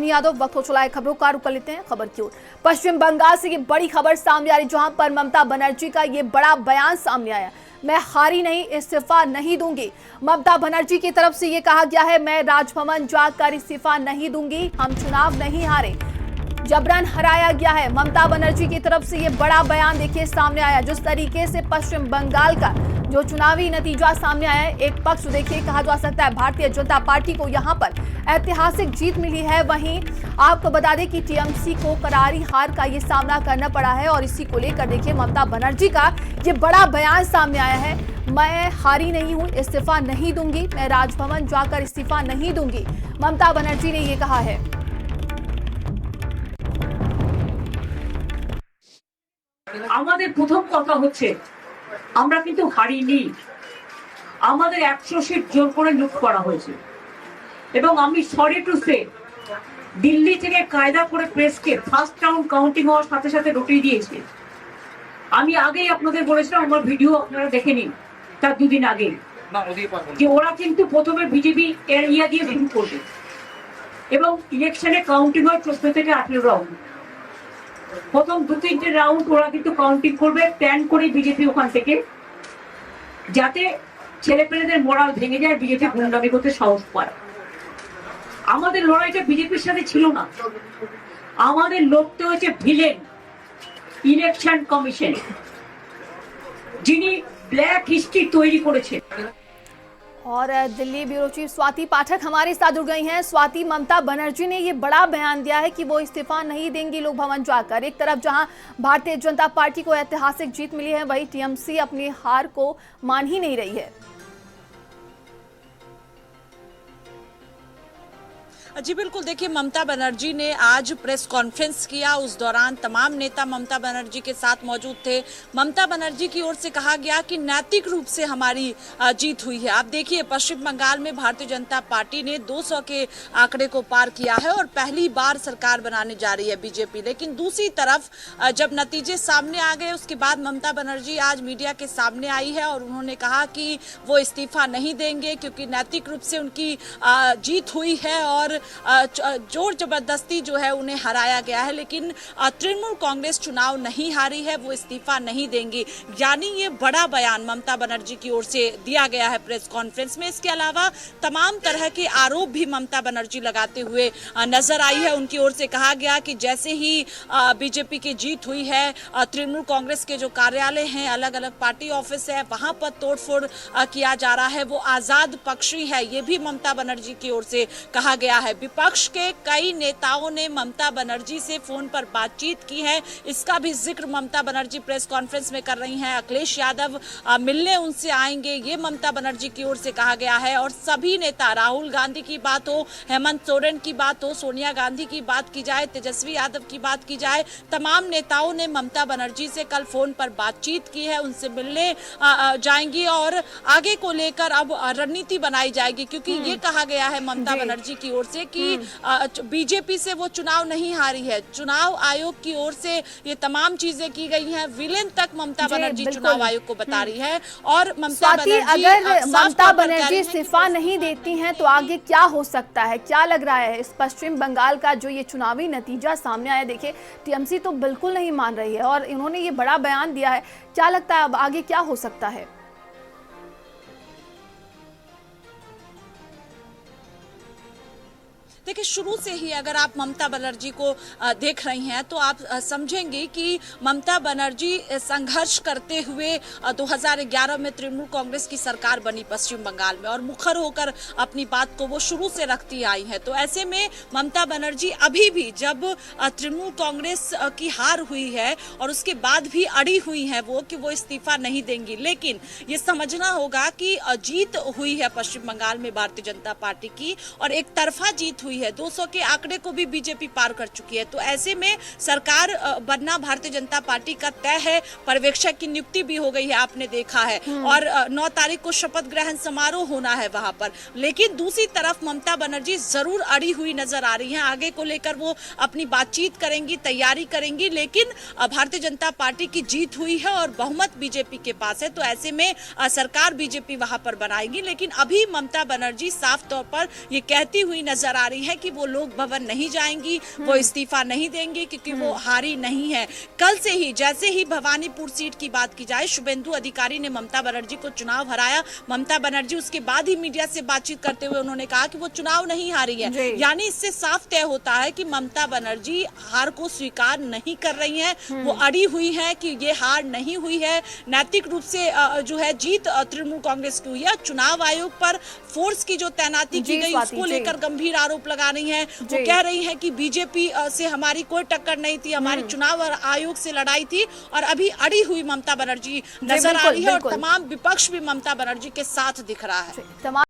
रश्मि यादव। वक्त हो चला है खबरों का, रुक कर लेते हैं खबर की ओर। पश्चिम बंगाल से ये बड़ी खबर सामने आ रही, जहां पर ममता बनर्जी का ये बड़ा बयान सामने आया। मैं हारी नहीं, इस्तीफा नहीं दूंगी। ममता बनर्जी की तरफ से ये कहा गया है, मैं राजभवन जाकर इस्तीफा नहीं दूंगी। हम चुनाव नहीं हारे, जबरन हराया गया है। ममता बनर्जी की तरफ से ये बड़ा बयान देखिए सामने आया। जिस तरीके से पश्चिम बंगाल का जो चुनावी नतीजा सामने आया है, एक पक्ष देखिए कहा जा सकता है भारतीय जनता पार्टी को यहां पर ऐतिहासिक जीत मिली है। वहीं आपको बता दें कि टीएमसी को करारी हार का ये सामना करना पड़ा है और इसी को लेकर देखिए ममता बनर्जी का ये बड़ा बयान सामने आया है। मैं हारी नहीं हूं, इस्तीफा नहीं दूंगी। मैं राजभवन जाकर इस्तीफा नहीं दूंगी, ममता बनर्जी ने ये कहा है। আমাদের প্রথম কথা হচ্ছে আমরা কিন্তু হারিনি। আমাদের 100 সিট জোর করে লুট করা হয়েছে এবং আমি সরি টু সে দিল্লি থেকে কায়দা করে প্রেসকে ফার্স্ট রাউন্ড কাউন্টিং হওয়ার সাথে সাথে রটিয়ে দিয়েছে। আমি আগেই আপনাদের বলেছিলাম, আমার ভিডিও আপনারা দেখে নিন তার দুদিন আগে, যে ওরা কিন্তু প্রথমে বিজেপি এরিয়া দিয়ে শুরু করবে এবং ইলেকশনে কাউন্টিং হয় 14 থেকে 18 রাউন্ড। প্রথম 2-3টে রাউন্ড ওরা কিন্তু কাউন্টিং করবে প্ল্যান করে বিজেপি ওখান থেকে, যাতে ছেলেপেলেদের মোরাল ভেঙে যায়, বিজেপি গুন্ডামি করতে সাহস পায়। আমাদের লড়াইটা বিজেপির সাথে ছিল না, আমাদের লড়তে হয়েছে ভিলেন ইলেকশন কমিশন, যিনি ব্ল্যাক হিস্ট্রি তৈরি করেছে। और दिल्ली ब्यूरो चीफ स्वाति पाठक हमारे साथ जुड़ गई हैं। स्वाति, ममता बनर्जी ने ये बड़ा बयान दिया है कि वो इस्तीफा नहीं देंगी लोक भवन जाकर। एक तरफ जहां भारतीय जनता पार्टी को ऐतिहासिक जीत मिली है, वहीं टीएमसी अपनी हार को मान ही नहीं रही है। जी बिल्कुल, देखिए ममता बनर्जी ने आज प्रेस कॉन्फ्रेंस किया, उस दौरान तमाम नेता ममता बनर्जी के साथ मौजूद थे। ममता बनर्जी की ओर से कहा गया कि नैतिक रूप से हमारी जीत हुई है। आप देखिए पश्चिम बंगाल में भारतीय जनता पार्टी ने 200 के आंकड़े को पार किया है और पहली बार सरकार बनाने जा रही है बीजेपी। लेकिन दूसरी तरफ जब नतीजे सामने आ गए, उसके बाद ममता बनर्जी आज मीडिया के सामने आई है और उन्होंने कहा कि वो इस्तीफा नहीं देंगे क्योंकि नैतिक रूप से उनकी जीत हुई है और जोर जबरदस्ती जो है उन्हें हराया गया है। लेकिन तृणमूल कांग्रेस चुनाव नहीं हारी है, वो इस्तीफा नहीं देंगी। यानी ये बड़ा बयान ममता बनर्जी की ओर से दिया गया है प्रेस कॉन्फ्रेंस में। इसके अलावा तमाम तरह के आरोप भी ममता बनर्जी लगाते हुए नजर आई है। उनकी ओर से कहा गया कि जैसे ही बीजेपी की जीत हुई है, तृणमूल कांग्रेस के जो कार्यालय हैं, अलग अलग पार्टी ऑफिस है, वहां पर तोड़फोड़ किया जा रहा है, वो आजाद पक्षी है, ये भी ममता बनर्जी की ओर से कहा गया है। विपक्ष के कई नेताओं ने ममता बनर्जी से फोन पर बातचीत की है, इसका भी जिक्र ममता बनर्जी प्रेस कॉन्फ्रेंस में कर रही हैं। अखिलेश यादव मिलने उनसे आएंगे, ये ममता बनर्जी की ओर से कहा गया है। और सभी नेता, राहुल गांधी की बात हो, हेमंत सोरेन की बात हो, सोनिया गांधी की बात की जाए, तेजस्वी यादव की बात की जाए, तमाम नेताओं ने ममता बनर्जी से कल फोन पर बातचीत की है, उनसे मिलने जाएंगी और आगे को लेकर अब रणनीति बनाई जाएगी। क्योंकि ये कहा गया है ममता बनर्जी की ओर से कि बीजेपी से वो चुनाव नहीं हारी है, चुनाव आयोग की ओर से ये तमाम चीजें की गई हैं। विलेन तक ममता बनर्जी चुनाव आयोग को बता रही है। और ममता बनर्जी, अगर ममता बनर्जी इस्तीफा नहीं देती हैं तो आगे क्या हो सकता है, क्या लग रहा है? इस पश्चिम बंगाल का जो ये चुनावी नतीजा सामने आया, देखिए टीएमसी तो बिल्कुल नहीं मान रही है और इन्होंने ये बड़ा बयान दिया है। क्या लगता है अब आगे क्या हो सकता है? देखिए शुरू से ही अगर आप ममता बनर्जी को देख रही हैं तो आप समझेंगे कि ममता बनर्जी संघर्ष करते हुए 2011 में तृणमूल कांग्रेस की सरकार बनी पश्चिम बंगाल में और मुखर होकर अपनी बात को वो शुरू से रखती आई है। तो ऐसे में ममता बनर्जी अभी भी जब तृणमूल कांग्रेस की हार हुई है और उसके बाद भी अड़ी हुई है वो कि वो इस्तीफा नहीं देंगी। लेकिन ये समझना होगा कि जीत हुई है पश्चिम बंगाल में भारतीय जनता पार्टी की और एक तरफा जीत हुई है, 200 के आंकड़े को भी बीजेपी पार कर चुकी है। तो ऐसे में सरकार बनना भारतीय जनता पार्टी का तय है। पर्यवेक्षक की नियुक्ति भी हो गई है, आपने देखा है, और 9 तारीख को शपथ ग्रहण समारोह होना है वहां पर। लेकिन दूसरी तरफ ममता बनर्जी जरूर अड़ी हुई नजर आ रही हैं, आगे को लेकर वो अपनी बातचीत करेंगी, तैयारी करेंगी। लेकिन भारतीय जनता पार्टी की जीत हुई है और बहुमत बीजेपी के पास है, तो ऐसे में सरकार बीजेपी वहां पर बनाएगी। लेकिन अभी ममता बनर्जी साफ तौर पर ये कहती हुई नजर आ रही है है कि वो लोक भवन नहीं जाएंगी, वो इस्तीफा नहीं देंगी, क्योंकि वो हारी नहीं है। कल से ही जैसे ही भवानीपुर सीट की बात की जाए, शुभेंदु अधिकारी ने ममता बनर्जी को चुनाव हराया। ममता बनर्जी उसके बाद ही मीडिया से बातचीत करते हुए उन्होंने कहा कि वो चुनाव नहीं हारी है। जी। यानी इससे साफ तय होता है कि ममता बनर्जी हार को स्वीकार नहीं कर रही हैं, वो अड़ी हुई हैं कि ये हार नहीं हुई है। नैतिक रूप से जो है जीत तृणमूल कांग्रेस की हुई है। चुनाव आयोग पर फोर्स की जो तैनाती की जी, गई स्वाति, उसको जी। लेकर गंभीर आरोप लगा रही हैं। वो जी। कह रही हैं कि बीजेपी से हमारी कोई टक्कर नहीं थी, हमारी चुनाव आयोग से लड़ाई थी, और अभी अड़ी हुई ममता बनर्जी नजर आ बिल्कुल, रही है, और बिल्कुल। तमाम विपक्ष भी ममता बनर्जी के साथ दिख रहा है। तमाम